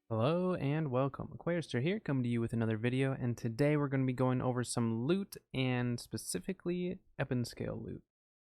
Hello and welcome. Aquarister here, coming to you with another video, and today we're going to be going over some loot, and specifically Ebonscale loot.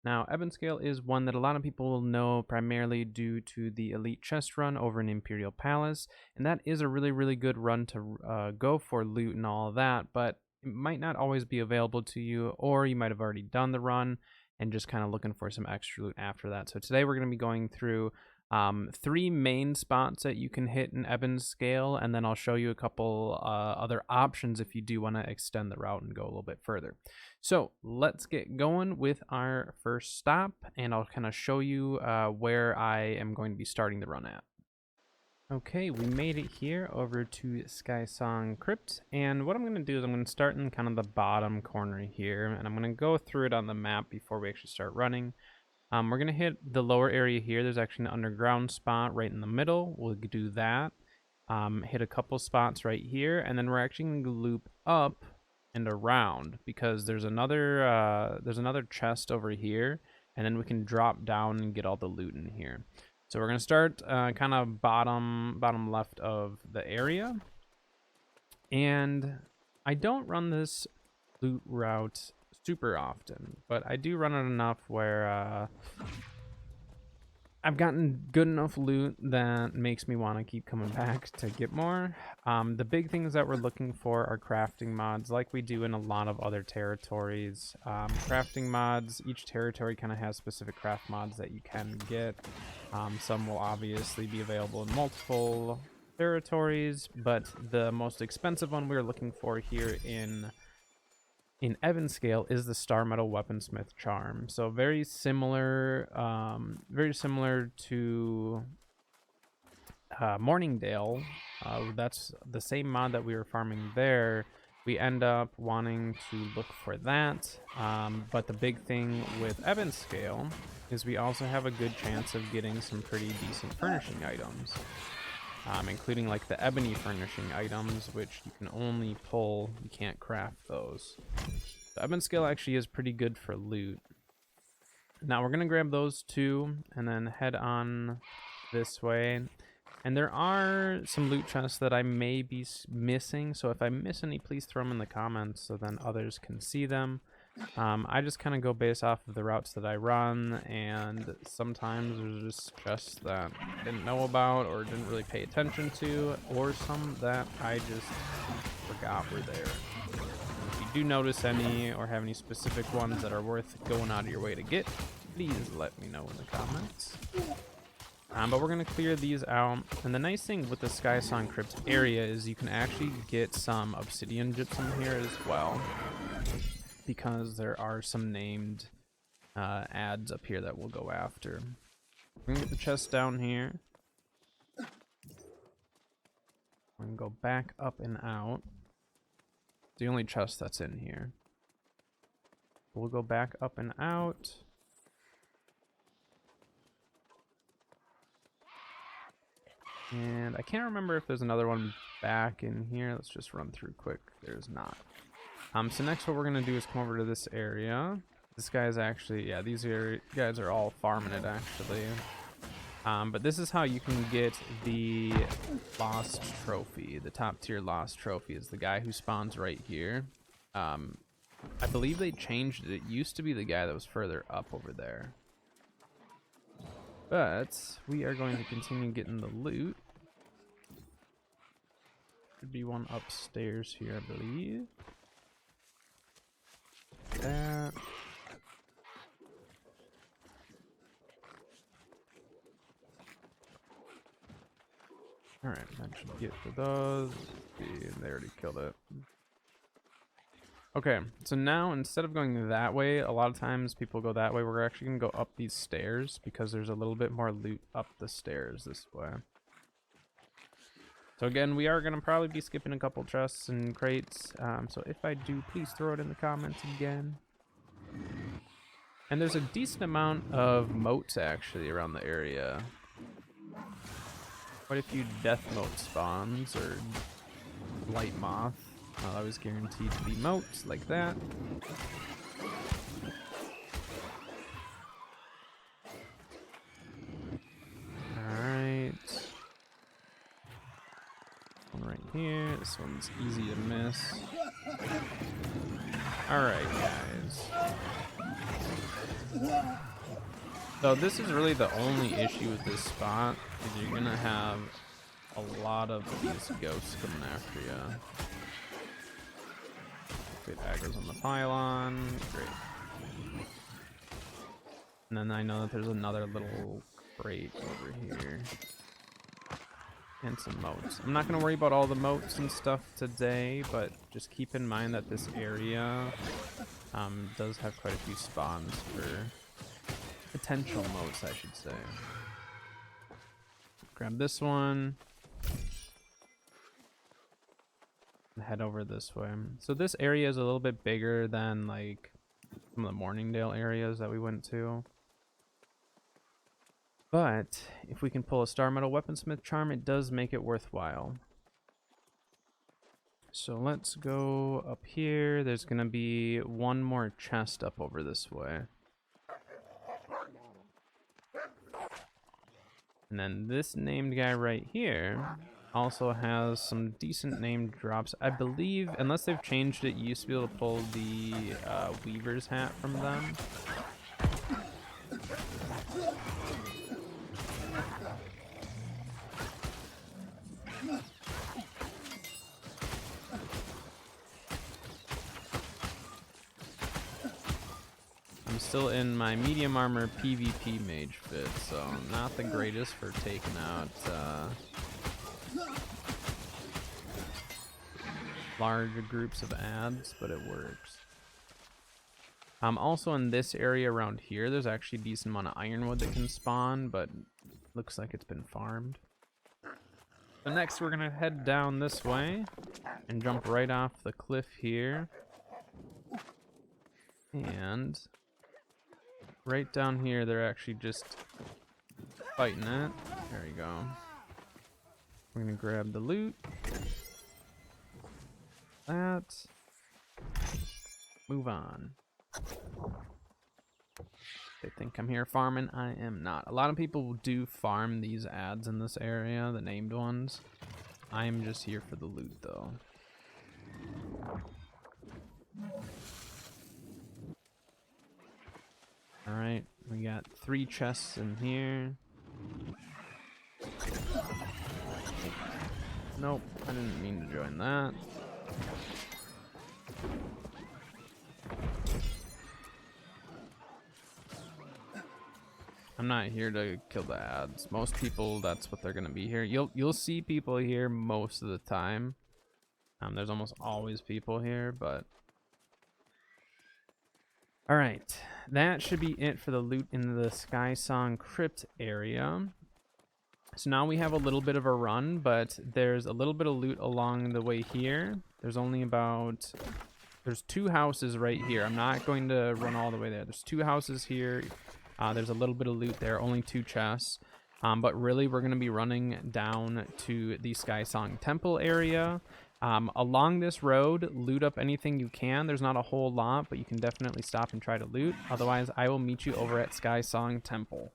Now, Ebonscale is one that a lot of people will know primarily due to the elite chest run over in Imperial Palace, and that is a really good run to go for loot and all of that, but it might not always be available to you, or you might have already done the run and just kind of looking for some extra loot after that. So today we're going to be going through 3 main spots that you can hit in Ebonscale, and then I'll show you a couple other options if you do want to extend the route and go a little bit further. So let's get going with our first stop, and I'll kind of show you where I am going to be starting the run at. Okay, we made it here over to Skysong Crypt, and what I'm going to do is I'm going to start in kind of the bottom corner here, and I'm going to go through it on the map before we actually start running. We're going to hit the lower area here. There's actually an underground spot right in the middle. We'll do that. Hit a couple spots right here, and then we're actually going to loop up and around because there's another chest over here, and then we can drop down and get all the loot in here. So we're going to start kind of bottom left of the area. And I don't run this loot route super often, but I do run it enough where I've gotten good enough loot that makes me want to keep coming back to get more. The big things that we're looking for are crafting mods, like we do in a lot of other territories. Crafting mods, each territory kind of has specific craft mods that you can get. Some will obviously be available in multiple territories, but the most expensive one we're looking for here in Ebonscale is the Starmetal Weaponsmith charm. So very similar to Morningdale. That's the same mod that we were farming there. We end up wanting to look for that. But the big thing with Ebonscale is we also have a good chance of getting some pretty decent furnishing items. Including like the ebony furnishing items, which you can only pull, you can't craft those. The Ebonscale actually is pretty good for loot. Now we're gonna grab those 2 and then head on this way. And there are some loot chests that I may be missing, so if I miss any, please throw them in the comments so then others can see them. I just kind of go based off of the routes that I run, and sometimes there's just chests that I didn't know about or didn't really pay attention to, or some that I just forgot were there. And if you do notice any or have any specific ones that are worth going out of your way to get, please let me know in the comments. But we're going to clear these out, and the nice thing with the Skysong Crypt area is you can actually get some obsidian gypsum here as well, because there are some named ads up here that we'll go after. We're gonna get the chest down here. We're gonna go back up and out. It's the only chest that's in here. We'll go back up and out. And I can't remember if there's another one back in here. Let's just run through quick. There's not. So next what we're going to do is come over to this area. This guy's actually, yeah, these guys are all farming it actually. But this is how you can get the lost trophy. The top tier lost trophy is the guy who spawns right here. I believe they changed it. It used to be the guy that was further up over there. But we are going to continue getting the loot. Should be one upstairs here, I believe. That. Alright, that should get to those. See, they already killed it. Okay, so now instead of going that way, a lot of times people go that way. We're actually going to go up these stairs because there's a little bit more loot up the stairs this way. So again, we are going to probably be skipping a couple chests and crates. So if I do, please throw it in the comments again. And there's a decent amount of moats actually around the area. Quite a few death moat spawns or light moth. Always guaranteed to be moats like that. here. This one's easy to miss. Alright, guys. So this is really the only issue with this spot, is you're gonna have a lot of these ghosts coming after you. Good aggro's on the pylon. Great. And then I know that there's another little crate over here. And some moats. I'm not going to worry about all the moats and stuff today, but just keep in mind that this area does have quite a few spawns for potential moats, I should say. Grab this one. And head over this way. So this area is a little bit bigger than like some of the Morningdale areas that we went to. But if we can pull a Starmetal Weaponsmith charm, it does make it worthwhile. So let's go up here. There's going to be one more chest up over this way. And then this named guy right here also has some decent named drops. I believe, unless they've changed it, you used to be able to pull the Weaver's hat from them. I'm still in my medium armor PvP mage fit, so not the greatest for taking out larger groups of ads, but it works. Also in this area around here, there's actually a decent amount of ironwood that can spawn, but looks like it's been farmed. So next we're gonna head down this way and jump right off the cliff here. And right down here, they're actually just fighting it. There you go. We're gonna grab the loot. That. Move on. They think I'm here farming. I am not. A lot of people do farm these ads in this area, the named ones. I'm just here for the loot, though. Alright, we got 3 chests in here. Nope, I didn't mean to join that. I'm not here to kill the ads. Most people, that's what they're gonna be here. You'll see people here most of the time. There's almost always people here, but all right, that should be it for the loot in the Skysong Crypt area. So now we have a little bit of a run, but there's a little bit of loot along the way here. There's only about, there's 2 houses right here. I'm not going to run all the way there. There's 2 houses here. There's a little bit of loot there, only 2 chests. But really, we're going to be running down to the Skysong Temple area. Along this road, loot up anything you can. There's not a whole lot, but you can definitely stop and try to loot. Otherwise, I will meet you over at Skysong Temple.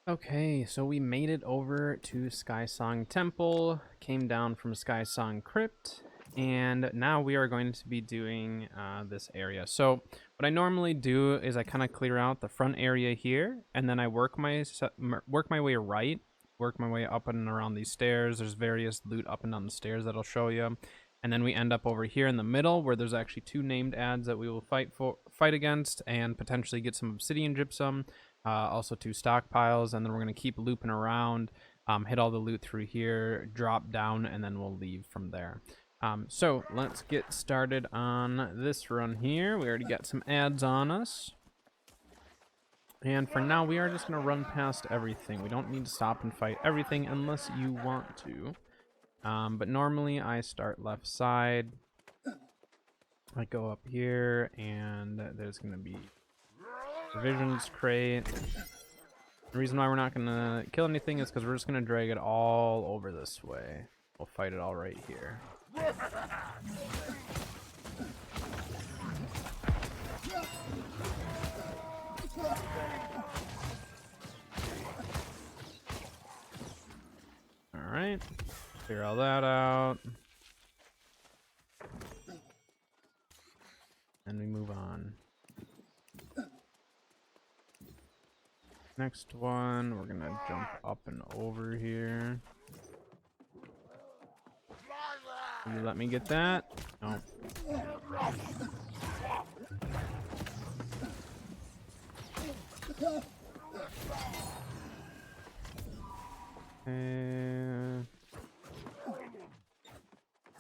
Okay, so we made it over to Skysong Temple, came down from Skysong Crypt, and now we are going to be doing this area. So what I normally do is I kind of clear out the front area here, and then I work my way right, work my way up and around these stairs. There's various loot up and down the stairs that I'll show you. And then we end up over here in the middle where there's actually 2 named ads that we will fight against and potentially get some obsidian gypsum, also 2 stockpiles, and then we're going to keep looping around, hit all the loot through here, drop down, and then we'll leave from there. So let's get started on this run here. We already got some ads on us. And for now, we are just going to run past everything. We don't need to stop and fight everything unless you want to. But normally I start left side. I go up here and there's going to be provisions crate. The reason why we're not going to kill anything is because we're just going to drag it all over this way. We'll fight it all right here. Alright. Clear all that out. And we move on. Next one, we're gonna jump up and over here. Will you let me get that? No.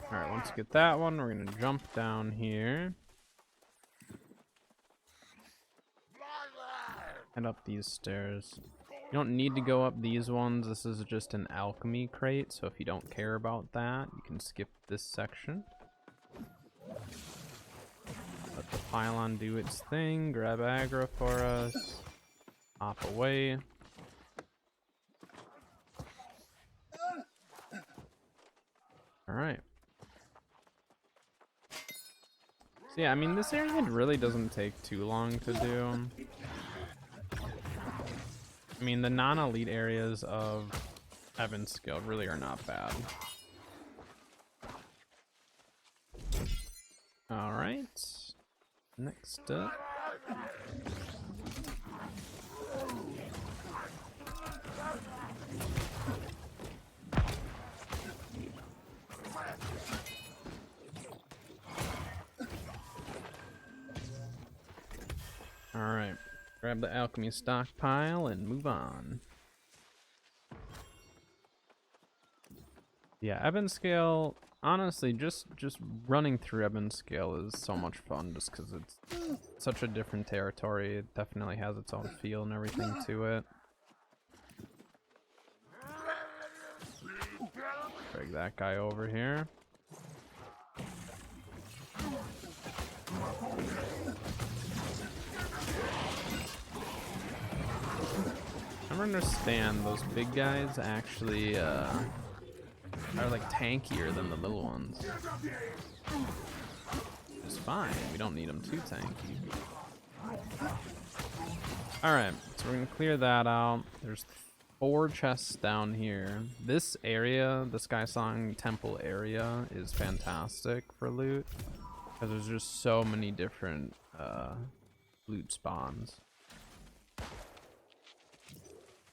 Alright, once you get that one, we're gonna jump down here. Head up these stairs. You don't need to go up these ones. This is just an alchemy crate, so if you don't care about that, you can skip this section. Let the pylon do its thing. Grab aggro for us. Hop away. Alright. So yeah, I mean, this area really doesn't take too long to do. I mean, the non-elite areas of Ebonscale really are not bad. Alright. Next up. Alright. Grab the alchemy stockpile and move on. Yeah, Ebonscale, honestly, just running through Ebonscale is so much fun just because it's such a different territory. It definitely has its own feel and everything to it. Drag that guy over here. I don't understand, those big guys actually are like tankier than the little ones. It's fine, we don't need them too tanky. Alright, so we're gonna clear that out. There's 4 chests down here. This area, the Skysong Temple area, is fantastic for loot because there's just so many different loot spawns.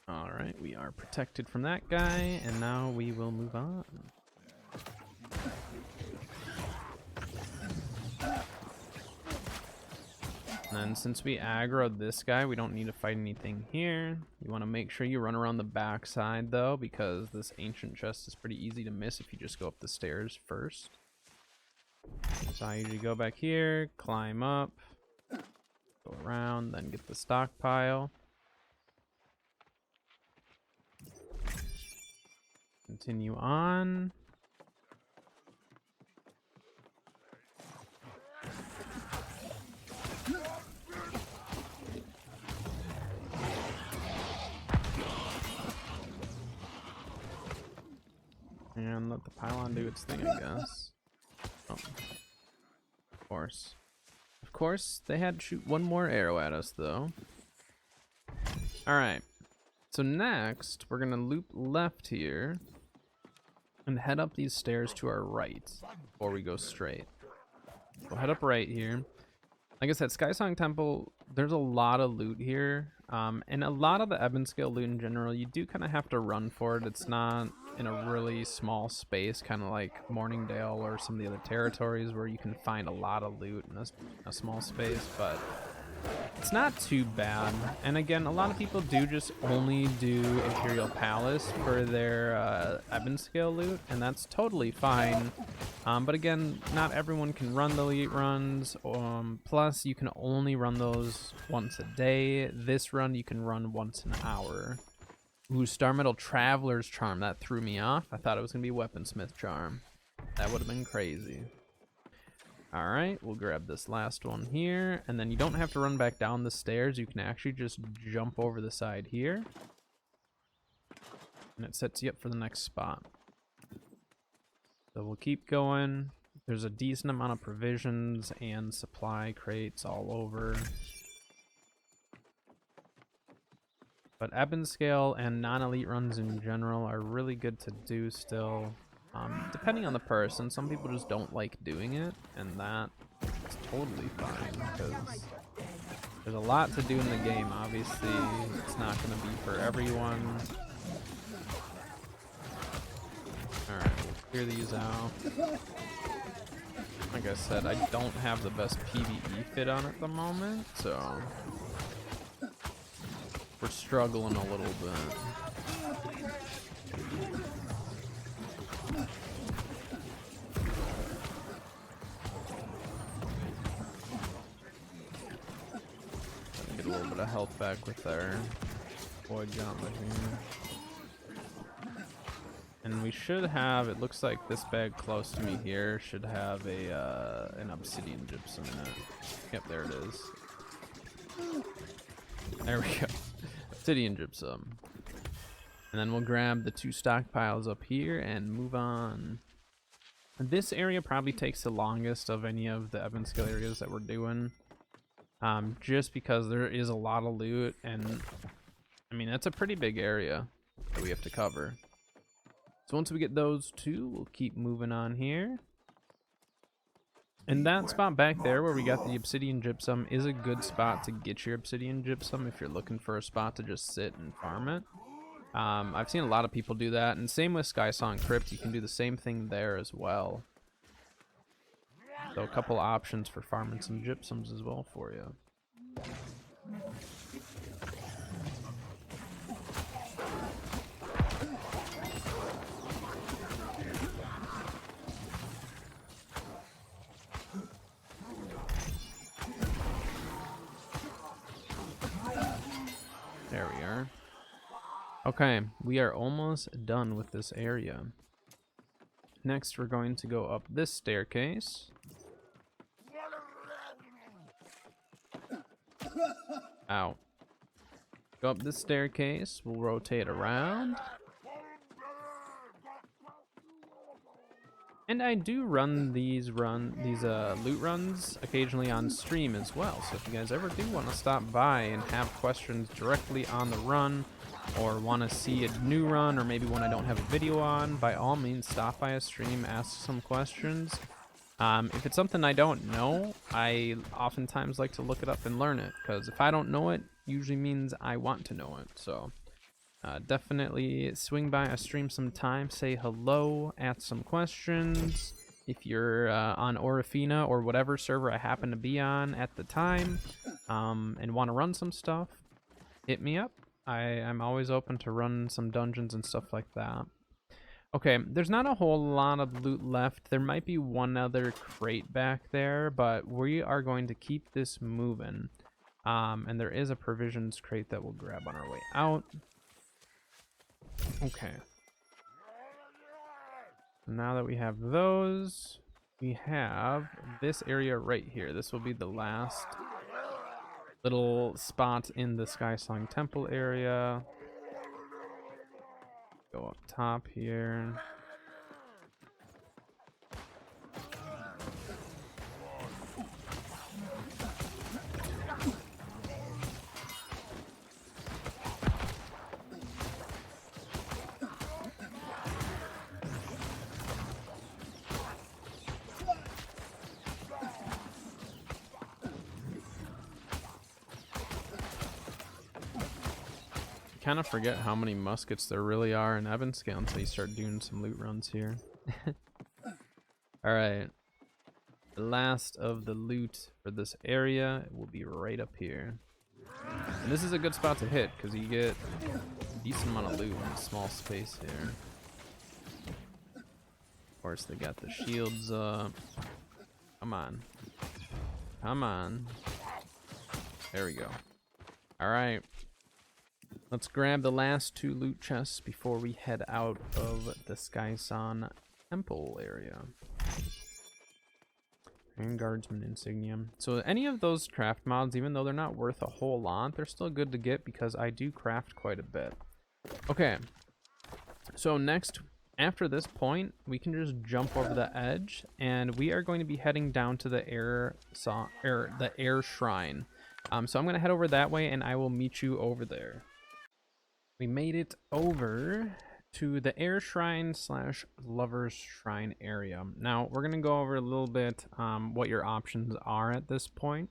Alright, we are protected from that guy, and now we will move on. And then since we aggroed this guy, we don't need to fight anything here. You want to make sure you run around the back side though, because this ancient chest is pretty easy to miss if you just go up the stairs first. So I usually go back here, climb up, go around, then get the stockpile. Continue on. And let the pylon do its thing, I guess. Oh. Of course. Of course, they had to shoot one more arrow at us, though. Alright. So next, we're gonna loop left here and head up these stairs to our right before we go straight. We'll head up right here. Like I said, Skysong Temple, there's a lot of loot here. And a lot of the Ebonscale loot in general, you do kind of have to run for it. It's not in a really small space, kind of like Morningdale or some of the other territories where you can find a lot of loot in a small space, but it's not too bad. And again, a lot of people do just only do Imperial Palace for their Ebonscale loot, and that's totally fine. But again, not everyone can run the elite runs. Plus, you can only run those once a day. This run, you can run once an hour. Ooh, Starmetal Traveler's Charm. That threw me off. I thought it was going to be Weaponsmith Charm. That would have been crazy. Alright, we'll grab this last one here, and then you don't have to run back down the stairs. You can actually just jump over the side here, and it sets you up for the next spot. So we'll keep going. There's a decent amount of provisions and supply crates all over. But Ebonscale and non-elite runs in general are really good to do still. Depending on the person, some people just don't like doing it, and that is totally fine, because there's a lot to do in the game. Obviously, it's not going to be for everyone. Alright, we'll clear these out. Like I said, I don't have the best PvE fit on at the moment, so we're struggling a little bit. Get a little bit of health back with our void gauntlet here. And we should have, it looks like this bag close to me here should have a an obsidian gypsum in it. Yep, there it is. There we go. Obsidian gypsum. And then we'll grab the 2 stockpiles up here and move on. This area probably takes the longest of any of the Ebonscale areas that we're doing. Just because there is a lot of loot, and I mean, that's a pretty big area that we have to cover. So once we get those 2, we'll keep moving on here. And that spot back there where we got the obsidian gypsum is a good spot to get your obsidian gypsum if you're looking for a spot to just sit and farm it. I've seen a lot of people do that, and same with Skysong Crypt, you can do the same thing there as well. So a couple options for farming some gypsums as well for you. There we are. Okay, we are almost done with this area. Next, we're going to go up this staircase. Ow. Go up this staircase, we'll rotate around. And I do run these loot runs occasionally on stream as well. So if you guys ever do want to stop by and have questions directly on the run, or want to see a new run, or maybe one I don't have a video on, by all means stop by a stream, ask some questions. If it's something I don't know, I oftentimes like to look it up and learn it, because if I don't know it, usually means I want to know it. So definitely swing by a stream sometime, say hello, ask some questions. If you're on Orifina or whatever server I happen to be on at the time, and want to run some stuff, hit me up. I'm always open to run some dungeons and stuff like that. Okay, there's not a whole lot of loot left. There might be one other crate back there, but we are going to keep this moving. And there is a provisions crate that we'll grab on our way out. Okay. Now that we have those, we have this area right here. This will be the last little spot in the Skysong Temple area. Go up top here. Kind of forget how many muskets there really are in Ebonscale until you start doing some loot runs here. Alright. The last of the loot for this area will be right up here. And this is a good spot to hit because you get a decent amount of loot in a small space here. Of course, they got the shields up. Come on. Come on. There we go. Alright. Let's grab the last 2 loot chests before we head out of the Skysong Temple area. And Guardsman Insignia. So any of those craft mods, even though they're not worth a whole lot, they're still good to get because I do craft quite a bit. Okay. So next, after this point, we can just jump over the edge, and we are going to be heading down to the air shrine. So I'm going to head over that way, and I will meet you over there. We made it over to the air shrine slash lover's shrine area. Now we're gonna go over a little bit what your options are at this point.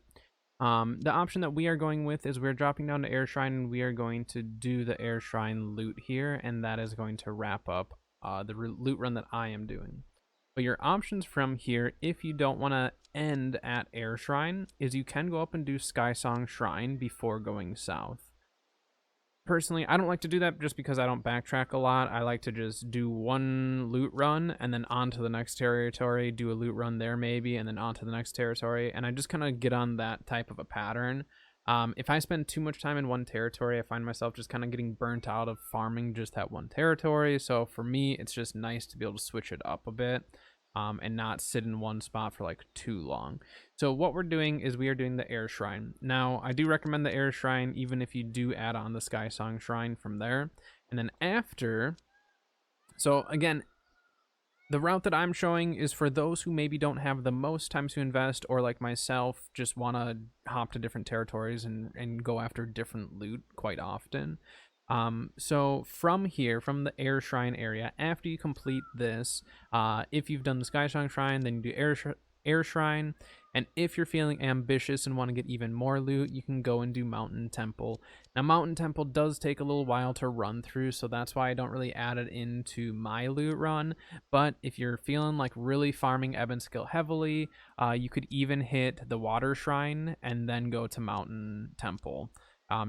The option that we are going with is we're dropping down to air shrine and we are going to do the air shrine loot here, and that is going to wrap up the loot run that I am doing. But your options from here, if you don't want to end at air shrine, is you can go up and do Skysong Shrine before going south. Personally, I don't like to do that just because I don't backtrack a lot. I like to just do one loot run and then on to the next territory, do a loot run there maybe, and then on to the next territory. And I just kind of get on that type of a pattern. If I spend too much time in one territory, I find myself just kind of getting burnt out of farming just that one territory. So for me, it's just nice to be able to switch it up a bit. And not sit in one spot for like too long. So what we're doing is we are doing the air shrine. Now I do recommend the air shrine even if you do add on the Skysong shrine from there. And then after, so again, the route that I'm showing is for those who maybe don't have the most time to invest, or like myself just want to hop to different territories and go after different loot quite often. So from here, from the air shrine area, after you complete this, if you've done the Skysong shrine, then you do air shrine. And if you're feeling ambitious and want to get even more loot, you can go and do Mountain Temple. Now Mountain Temple does take a little while to run through, so that's why I don't really add it into my loot run. But if you're feeling like really farming Ebonscale heavily, you could even hit the water shrine and then go to Mountain Temple.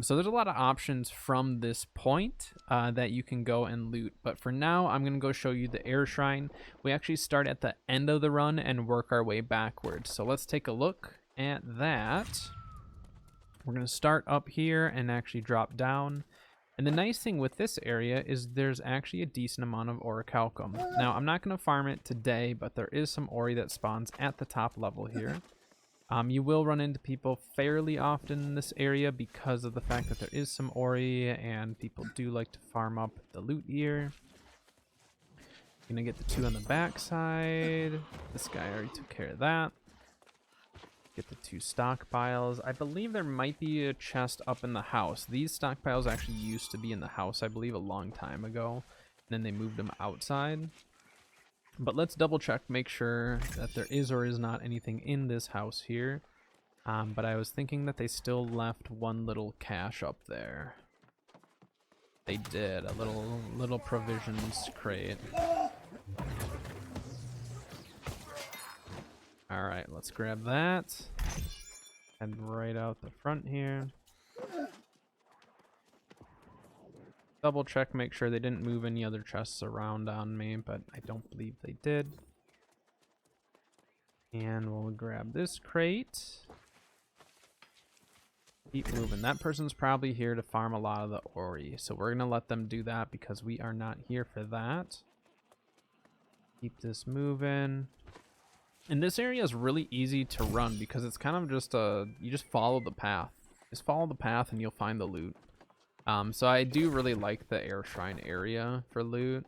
So there's a lot of options from this point that you can go and loot. But for now, I'm going to go show you the air shrine. We actually start at the end of the run and work our way backwards. So let's take a look at that. We're going to start up here and actually drop down. And the nice thing with this area is there's actually a decent amount of orichalcum. Now, I'm not going to farm it today, but there is some ori that spawns at the top level here. You will run into people fairly often in this area because of the fact that there is some ori and people do like to farm up the loot here. Gonna get the two on the backside. This guy already took care of that. Get the two stockpiles. I believe there might be a chest up in the house. These stockpiles actually used to be in the house, I believe, a long time ago. And then they moved them outside. But let's double check, make sure that there is or is not anything in this house here. But I was thinking that they still left one little cache up there. They did, a little provisions crate. Alright, let's grab that. Head right out the front here. Double check, make sure they didn't move any other chests around on me, but I don't believe they did. And we'll grab this crate. Keep moving. That person's probably here to farm a lot of the ori, so we're gonna let them do that because we are not here for that. Keep this moving. And this area is really easy to run because it's kind of just you just follow the path. Just follow the path and you'll find the loot. So I do really like the air shrine area for loot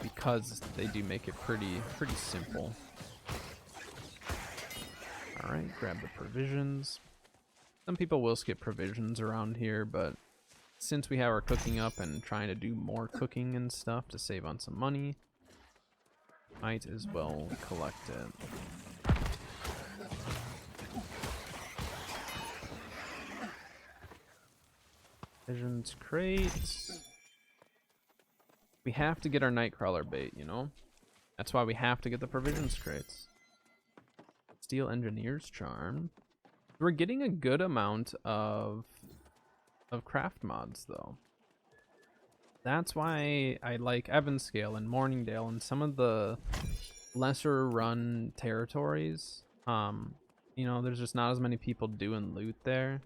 because they do make it pretty simple. All right, grab the provisions. Some people will skip provisions around here, but since we have our cooking up and trying to do more cooking and stuff to save on some money, might as well collect it. Provisions crates. We have to get our nightcrawler bait, you know? That's why we have to get the provisions crates. Steel engineer's charm. We're getting a good amount of craft mods though. That's why I like Ebonscale and Morningdale and some of the lesser run territories. You know, there's just not as many people doing loot there.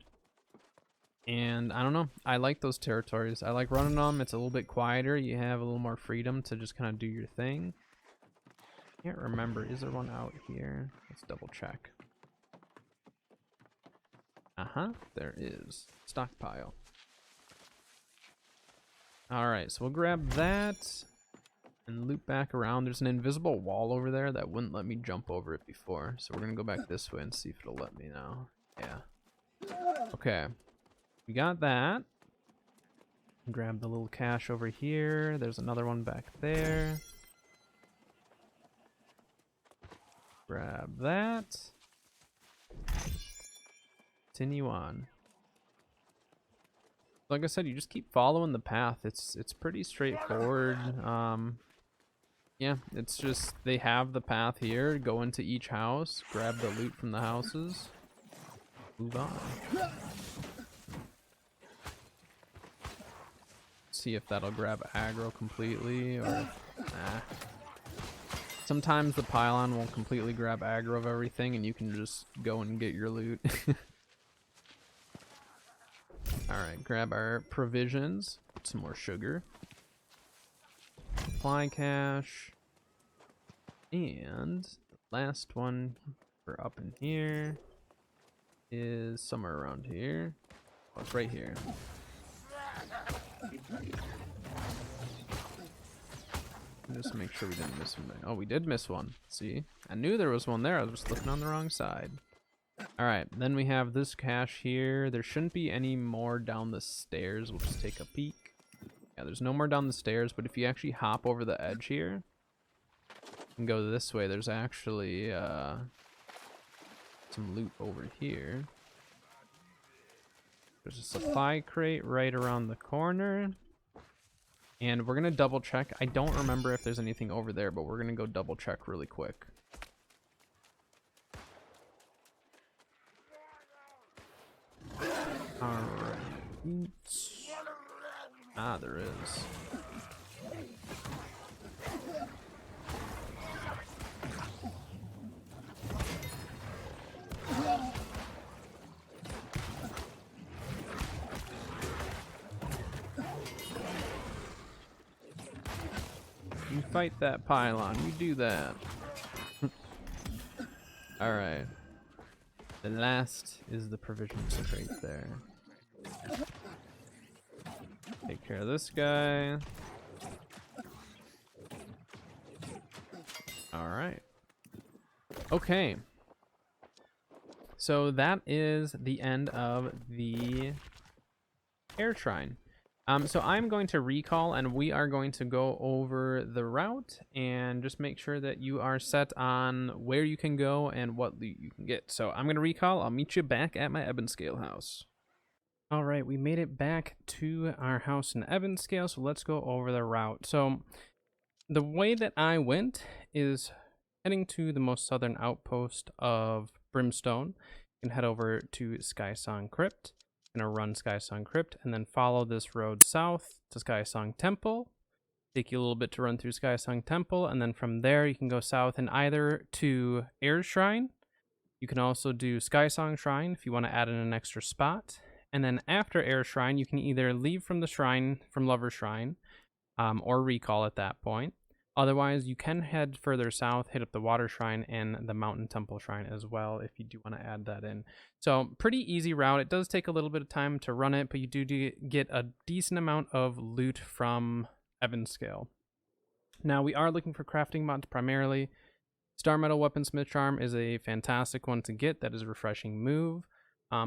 And I don't know, I like those territories. I like running them. It's a little bit quieter. You have a little more freedom to just kind of do your thing. Can't remember, is there one out here? Let's double check. There is. Stockpile. Alright, so we'll grab that and loop back around. There's an invisible wall over there that wouldn't let me jump over it before. So we're gonna go back this way and see if it'll let me now. Yeah. Okay. We got that. Grab the little cache over here. There's another one back there. Grab that. Continue on. Like I said, you just keep following the path. It's pretty straightforward. Yeah, it's just they have the path here. Go into each house, grab the loot from the houses, move on. See if that'll grab aggro completely or nah. Sometimes the pylon won't completely grab aggro of everything and you can just go and get your loot. Alright, grab our provisions, some more sugar, supply cache, and the last one for up in here is somewhere around here. Oh, it's right here. Just make sure we didn't miss one. Oh, we did miss one. See? I knew there was one there. I was just looking on the wrong side. Alright, then we have this cache here. There shouldn't be any more down the stairs. We'll just take a peek. Yeah, there's no more down the stairs, but if you actually hop over the edge here and go this way, there's actually some loot over here. There's a supply crate right around the corner. And we're going to double check. I don't remember if there's anything over there, but we're going to go double check really quick. Alright. Ah, there is. You fight that pylon. You do that. Alright. The last is the provisions crate there. Take care of this guy. Alright. Okay. So that is the end of the air shrine. So I'm going to recall and we are going to go over the route and just make sure that you are set on where you can go and what loot you can get. So I'm going to recall. I'll meet you back at my Ebonscale house. All right, we made it back to our house in Ebonscale, so let's go over the route. So the way that I went is heading to the most southern outpost of Brimstone. You can head over to Skysong Crypt. Gonna run Skysong Crypt and then follow this road south to Skysong Temple. Take you a little bit to run through Skysong Temple, and then from there you can go south and either to Air Shrine. You can also do Skysong Shrine if you want to add in an extra spot. And then after Air Shrine, you can either leave from the shrine, from Lover's Shrine, or recall at that point. Otherwise, you can head further south, hit up the Water Shrine and the Mountain Temple Shrine as well if you do want to add that in. So pretty easy route. It does take a little bit of time to run it, but you do get a decent amount of loot from Ebonscale. Now, we are looking for crafting mods primarily. Starmetal Weaponsmith Charm is a fantastic one to get. That is a refreshing move.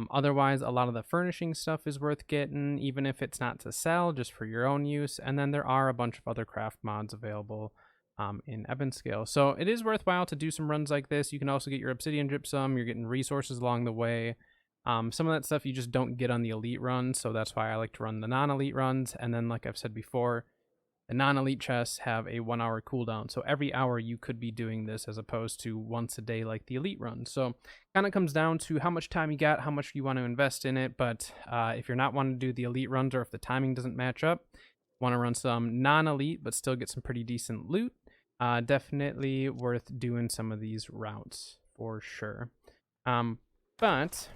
Otherwise, a lot of the furnishing stuff is worth getting, even if it's not to sell, just for your own use. And then there are a bunch of other craft mods available in Ebonscale. So it is worthwhile to do some runs like this. You can also get your obsidian gypsum. You're getting resources along the way. Some of that stuff you just don't get on the elite runs, so that's why I like to run the non-elite runs. And then, like I've said before, the non-elite chests have a 1 hour cooldown, so every hour you could be doing this as opposed to once a day like the elite run. So kind of comes down to how much time you got, how much you want to invest in it. But if you're not wanting to do the elite runs, or if the timing doesn't match up, want to run some non-elite but still get some pretty decent loot, definitely worth doing some of these routes for sure. But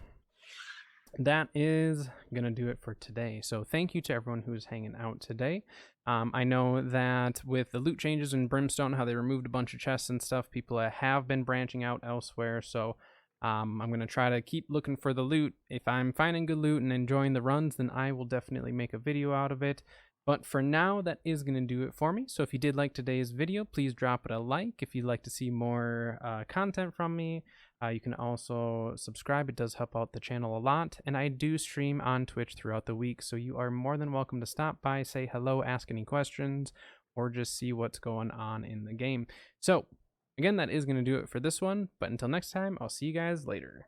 that is gonna do it for today. So thank you to everyone who's hanging out today. I know that with the loot changes in Brimstone, how they removed a bunch of chests and stuff, people have been branching out elsewhere. So I'm gonna try to keep looking for the loot. If I'm finding good loot and enjoying the runs, then I will definitely make a video out of it. But for now, that is going to do it for me. So if you did like today's video, please drop it a like. If you'd like to see more content from me, You can also subscribe. It does help out the channel a lot. And I do stream on Twitch throughout the week, so you are more than welcome to stop by, say hello, ask any questions, or just see what's going on in the game. So, again, that is going to do it for this one. But until next time, I'll see you guys later.